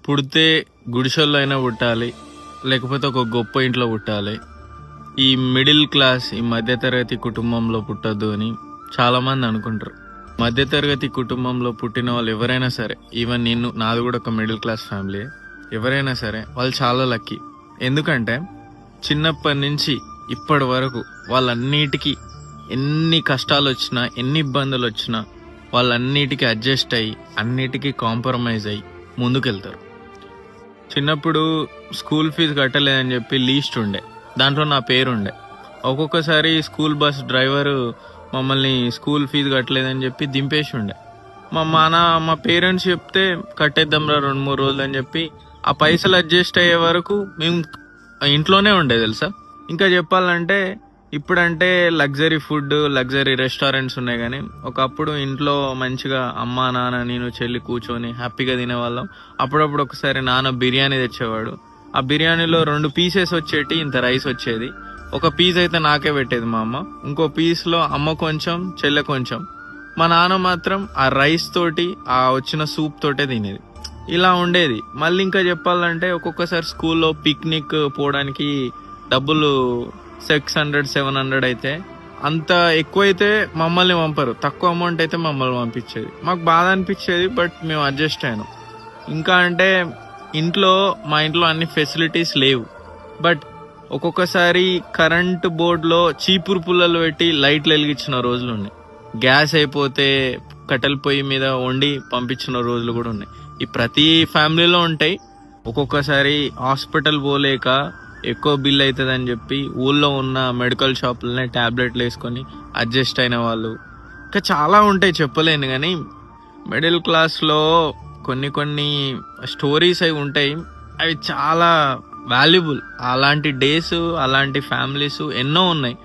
పుడితే గుడిసెల్లో అయినా పుట్టాలి, లేకపోతే ఒక గొప్ప ఇంట్లో పుట్టాలి, ఈ మిడిల్ క్లాస్ ఈ మధ్యతరగతి కుటుంబంలో పుట్టద్దు అని చాలామంది అనుకుంటారు. మధ్యతరగతి కుటుంబంలో పుట్టిన వాళ్ళు ఎవరైనా సరే, ఈవెన్ నాది కూడా ఒక మిడిల్ క్లాస్ ఫ్యామిలీ, ఎవరైనా సరే వాళ్ళు చాలా లక్కీ. ఎందుకంటే చిన్నప్పటి నుంచి ఇప్పటి వరకు వాళ్ళన్నిటికీ ఎన్ని కష్టాలు వచ్చినా, ఎన్ని ఇబ్బందులు వచ్చినా వాళ్ళన్నిటికీ అడ్జస్ట్ అయ్యి, అన్నిటికీ కాంప్రమైజ్ అయ్యి ముందుకెళ్తారు. చిన్నప్పుడు స్కూల్ ఫీజు కట్టలేదని చెప్పి లీస్ట్ ఉండే, దాంట్లో నా పేరు ఉండే. ఒక్కొక్కసారి స్కూల్ బస్ డ్రైవరు మమ్మల్ని స్కూల్ ఫీజు కట్టలేదని చెప్పి దింపేసి ఉండే. మా పేరెంట్స్ చెప్తే కట్టేద్దాంరా 2-3 రోజులు అని చెప్పి ఆ పైసలు అడ్జస్ట్ అయ్యే వరకు మేము ఇంట్లోనే ఉండే తెలుసా. ఇంకా చెప్పాలంటే ఇప్పుడంటే లగ్జరీ ఫుడ్, లగ్జరీ రెస్టారెంట్స్ ఉన్నాయి, కానీ ఒకప్పుడు ఇంట్లో మంచిగా అమ్మ నాన్న నేను చెల్లి కూర్చొని హ్యాపీగా తినేవాళ్ళం. అప్పుడప్పుడు ఒకసారి నాన్న బిర్యానీ తెచ్చేవాడు. ఆ బిర్యానీలో 2 పీసెస్ వచ్చేటి, ఇంత రైస్ వచ్చేది. ఒక పీస్ అయితే నాకే పెట్టేది మా అమ్మ, ఇంకో పీస్లో అమ్మ కొంచెం, చెల్లె కొంచెం. మా నాన్న మాత్రం ఆ రైస్ తోటి, ఆ వచ్చిన సూప్ తోటే తినేది. ఇలా ఉండేది. మళ్ళీ ఇంకా చెప్పాలంటే ఒక్కొక్కసారి స్కూల్లో పిక్నిక్ పోవడానికి డబ్బులు 600-700 అయితే, అంత ఎక్కువైతే మమ్మల్ని పంపరు, తక్కువ అమౌంట్ అయితే మమ్మల్ని పంపించేది. మాకు బాధ అనిపించేది, బట్ మేము అడ్జస్ట్ అయ్యాను. ఇంకా అంటే మా ఇంట్లో అన్ని ఫెసిలిటీస్ లేవు, బట్ ఒక్కొక్కసారి కరెంట్ బోర్డులో చీపురు పుల్లలు పెట్టి లైట్లు వెలిగించిన రోజులు ఉన్నాయి. గ్యాస్ అయిపోతే కట్టెల పొయ్యి మీద వండి పంపించిన రోజులు కూడా ఉన్నాయి. ఈ ప్రతి ఫ్యామిలీలో ఉంటాయి. ఒక్కొక్కసారి హాస్పిటల్ పోలేక ఎక్కువ బిల్ అవుతుంది అని చెప్పి ఊళ్ళో ఉన్న మెడికల్ షాపులనే ట్యాబ్లెట్లు వేసుకొని అడ్జస్ట్ అయిన వాళ్ళు ఇంకా చాలా ఉంటాయి, చెప్పలేను. కానీ మిడిల్ క్లాస్లో కొన్ని స్టోరీస్ అవి ఉంటాయి, అవి చాలా వాల్యుబుల్. అలాంటి డేస్, అలాంటి ఫ్యామిలీస్ ఎన్నో ఉన్నాయి.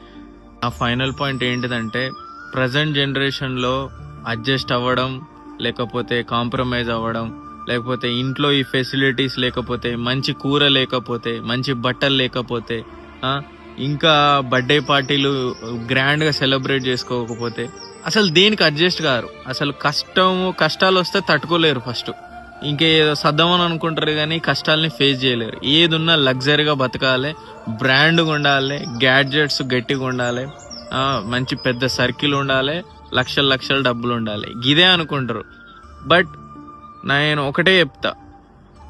నా ఫైనల్ పాయింట్ ఏంటిదంటే, ప్రజెంట్ జనరేషన్లో అడ్జస్ట్ అవ్వడం, లేకపోతే కాంప్రమైజ్ అవ్వడం, లేకపోతే ఇంట్లో ఈ ఫెసిలిటీస్ లేకపోతే, మంచి కూర లేకపోతే, మంచి బట్టలు లేకపోతే, ఇంకా బర్త్డే పార్టీలు గ్రాండ్గా సెలబ్రేట్ చేసుకోకపోతే అసలు దేనికి అడ్జస్ట్ కారు. అసలు కష్టాలు వస్తే తట్టుకోలేరు. ఫస్ట్ ఇంకేదో సర్దమని అనుకుంటారు, కానీ కష్టాలని ఫేస్ చేయలేరు. ఏది ఉన్నా లగ్జరీగా బతకాలి, బ్రాండ్గా ఉండాలి, గ్యాడ్జెట్స్ గట్టిగా ఉండాలి, మంచి పెద్ద సర్కిల్ ఉండాలి, లక్షల డబ్బులు ఉండాలి, ఇదే అనుకుంటారు. బట్ నేను ఒకటే చెప్తా,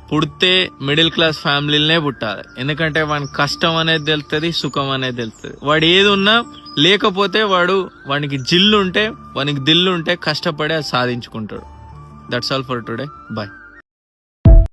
పుడితే మిడిల్ క్లాస్ ఫ్యామిలీలనే పుట్టాలి. ఎందుకంటే వానికి కష్టం అనేది తెలుస్తుంది, సుఖం అనేది తెలుస్తుంది. వాడు ఏది ఉన్నా లేకపోతే వానికి జిల్లు ఉంటే, వానికి దిల్లు ఉంటే కష్టపడి అది సాధించుకుంటాడు. That's all for today. Bye.